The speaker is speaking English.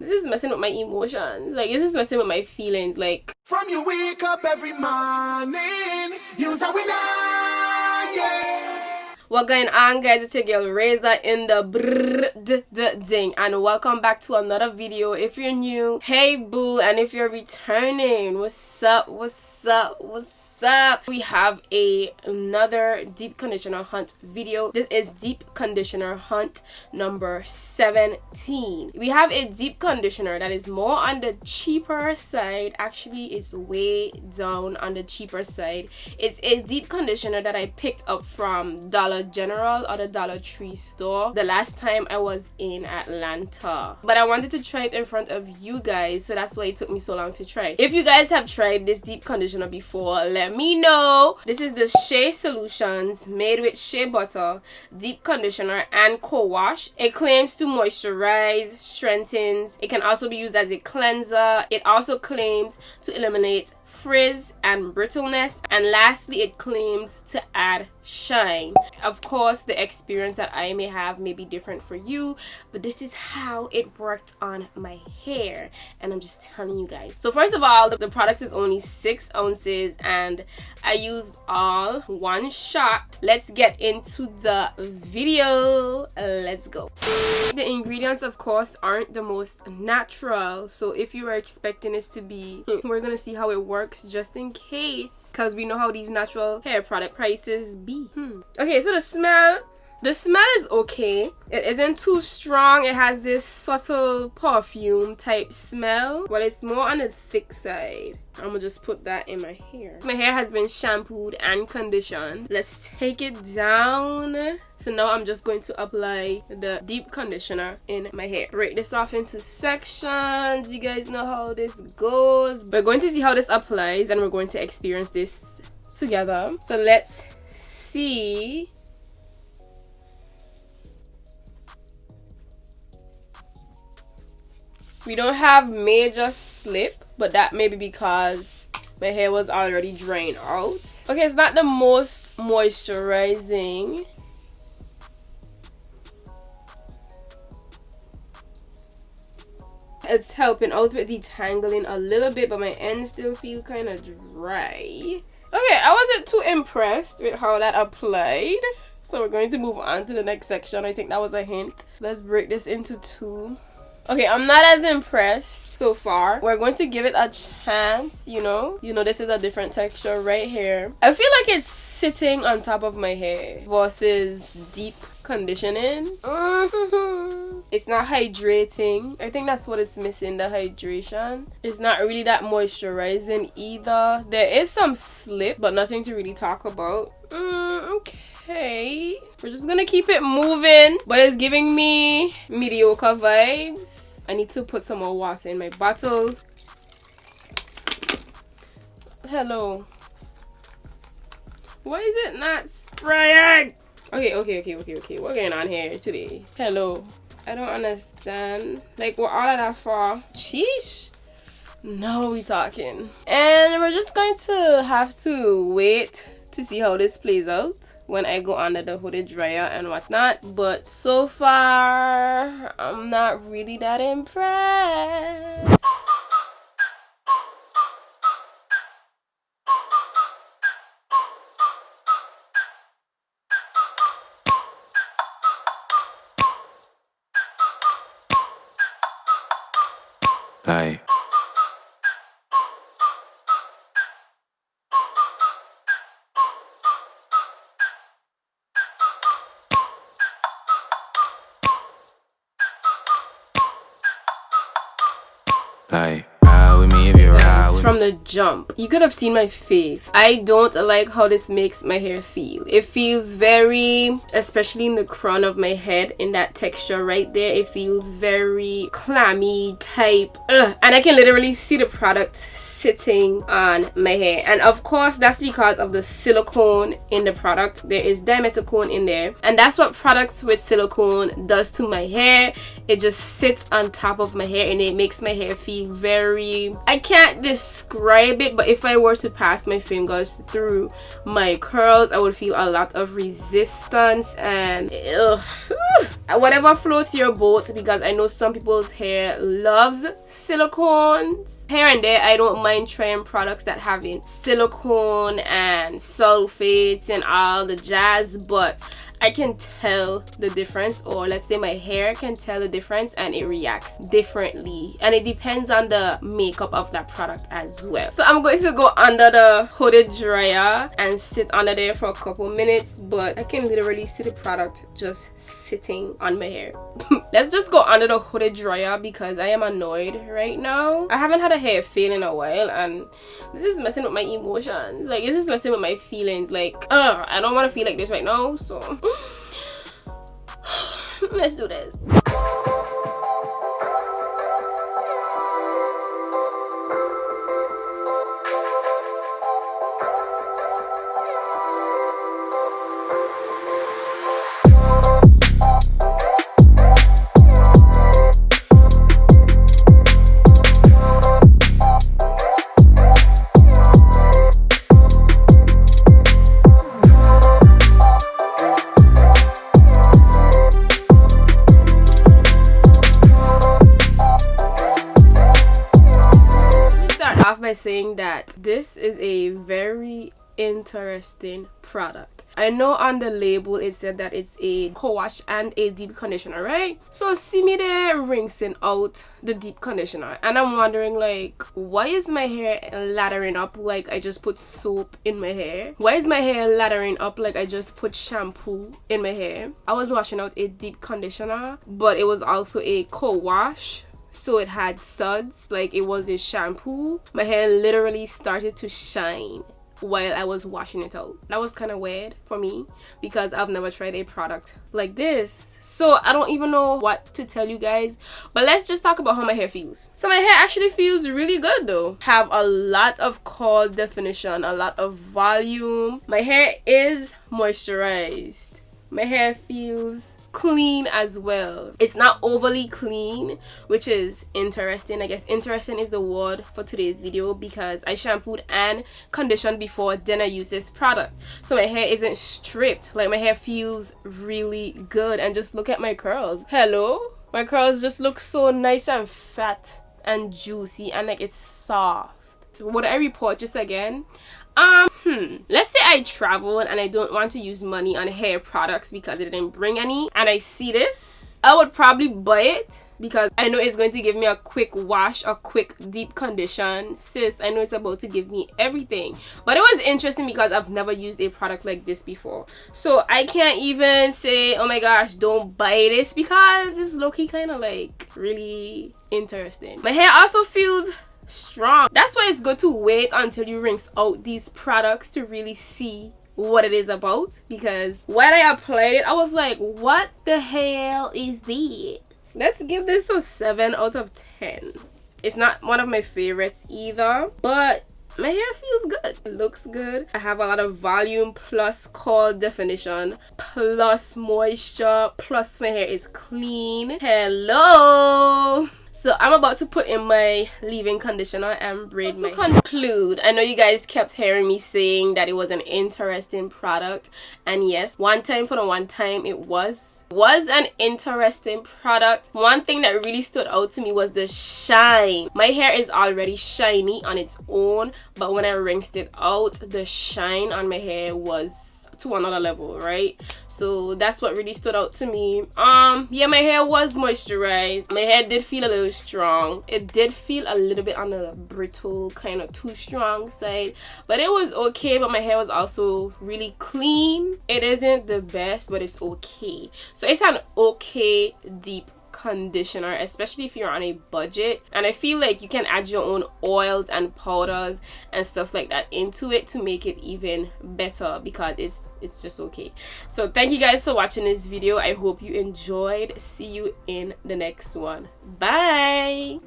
This is messing with my emotions. Like, this is messing with my feelings. Like, from you wake up every morning, you's a winner, yeah. What going on, guys? It's your girl Razor in the ding, and welcome back to another video. If you're new, hey boo, and if you're returning, what's up? We have another deep conditioner hunt video. This is deep conditioner hunt number 17. We have a deep conditioner that is more on the cheaper side. Actually, it's way down on the cheaper side. It's a deep conditioner that I picked up from Dollar General or the Dollar Tree store the last time I was in Atlanta, but I wanted to try it in front of you guys, so that's why it took me so long to try. If you guys have tried this deep conditioner before, let me know. This is the Shea Solutions made with shea butter, deep conditioner and co-wash. It claims to moisturize, strengthens. It can also be used as a cleanser. It also claims to eliminate frizz and brittleness, and lastly it claims to add shine. Of course, the experience that I may have may be different for you, but this is how it worked on my hair, and I'm just telling you guys. So first of all, the product is only 6 ounces and I used all one shot. Let's get into the video. Let's go. The ingredients, of course, aren't the most natural, so if you are expecting this to be, we're gonna see how it works just in case, because we know how these natural hair product prices be. Okay, so the smell is okay. It isn't too strong. It has this subtle perfume type smell, but it's more on the thick side. I'm gonna just put that in my hair. My hair has been shampooed and conditioned. Let's take it down. So now I'm just going to apply the deep conditioner in my hair. Break this off into sections. You guys know how this goes. We're going to see how this applies and we're going to experience this together. So let's see. We don't have major slip, but that may be because my hair was already drained out. Okay, it's not the most moisturizing. It's helping out with detangling a little bit, but my ends still feel kind of dry. Okay, I wasn't too impressed with how that applied. So we're going to move on to the next section. I think that was a hint. Let's break this into 2. Okay, I'm not as impressed so far. We're going to give it a chance, you know. This is a different texture right here. I feel like it's sitting on top of my hair versus deep conditioning. It's not hydrating. I think that's what it's missing, the hydration. It's not really that moisturizing either. There is some slip, but nothing to really talk about. Okay, we're just gonna keep it moving, but it's giving me mediocre vibes. I need to put some more water in my bottle. Hello. Why is it not spraying? Okay. What's going on here today? Hello. I don't understand. Like, what all of that for? Sheesh. Now we talking. And we're just going to have to wait to see how this plays out when I go under the hooded dryer and what's not. But so far, I'm not really that impressed. Like, ride with me if you ride with me. From the jump, you could have seen my face. I don't like how this makes my hair feel. It feels very, especially in the crown of my head, in that texture right there, it feels very clammy type. And I can literally see the product sitting on my hair, and of course that's because of the silicone in the product. There is dimethicone in there, and that's what products with silicone does to my hair. It just sits on top of my hair and it makes my hair feel very I can't describe it, but if I were to pass my fingers through my curls, I would feel a lot of resistance and whatever floats your boat, because I know some people's hair loves silicones. Here and there, I don't mind trying products that have in silicone and sulfates and all the jazz, but I can tell the difference, or let's say my hair can tell the difference, and it reacts differently, and it depends on the makeup of that product as well. So I'm going to go under the hooded dryer and sit under there for a couple minutes, but I can literally see the product just sitting on my hair. Let's just go under the hooded dryer because I am annoyed right now. I haven't had a hair fail in a while, and this is messing with my emotions. Like, this is messing with my feelings. Like, I don't want to feel like this right now, so let's do this. By saying that this is a very interesting product. I know on the label it said that it's a co-wash and a deep conditioner, right? So see me there rinsing out the deep conditioner, and I'm wondering, like, why is my hair lathering up like I just put soap in my hair? Why is my hair lathering up like I just put shampoo in my hair? I was washing out a deep conditioner, but it was also a co-wash, so it had suds like it was a shampoo. My hair literally started to shine while I was washing it out. That was kind of weird for me because I've never tried a product like this, so I don't even know what to tell you guys. But let's just talk about how my hair feels. So my hair actually feels really good though. Have a lot of curl definition, a lot of volume. My hair is moisturized. My hair feels clean as well. It's not overly clean, which is interesting. I guess interesting is the word for today's video because I shampooed and conditioned before, then I used this product. So my hair isn't stripped. Like, my hair feels really good. And just look at my curls. Hello? My curls just look so nice and fat and juicy, and like it's soft. Would I report just again? Let's say I traveled and I don't want to use money on hair products because it didn't bring any, and I see this, I would probably buy it because I know it's going to give me a quick wash, a quick deep condition. Sis, I know it's about to give me everything. But it was interesting because I've never used a product like this before, so I can't even say, oh my gosh, don't buy this, because it's low-key kind of like really interesting. My hair also feels strong. That's why it's good to wait until you rinse out these products to really see what it is about, because when I applied it I was like, what the hell is this? Let's give this a 7 out of 10. It's not one of my favorites either, but my hair feels good. It looks good. I have a lot of volume plus curl definition plus moisture plus my hair is clean. Hello. So I'm about to put in my leave-in conditioner and braid my hair. To conclude, I know you guys kept hearing me saying that it was an interesting product, and yes, one time for the one time it was an interesting product. One thing that really stood out to me was the shine. My hair is already shiny on its own, but when I rinsed it out, the shine on my hair was to another level, right? So that's what really stood out to me. Yeah, my hair was moisturized. My hair did feel a little strong. It did feel a little bit on the brittle, kind of too strong side, but it was okay. But my hair was also really clean. It isn't the best, but it's okay. So it's an okay deep conditioner, especially if you're on a budget, and I feel like you can add your own oils and powders and stuff like that into it to make it even better, because it's just okay. So thank you guys for watching this video. I hope you enjoyed. See you in the next one. Bye.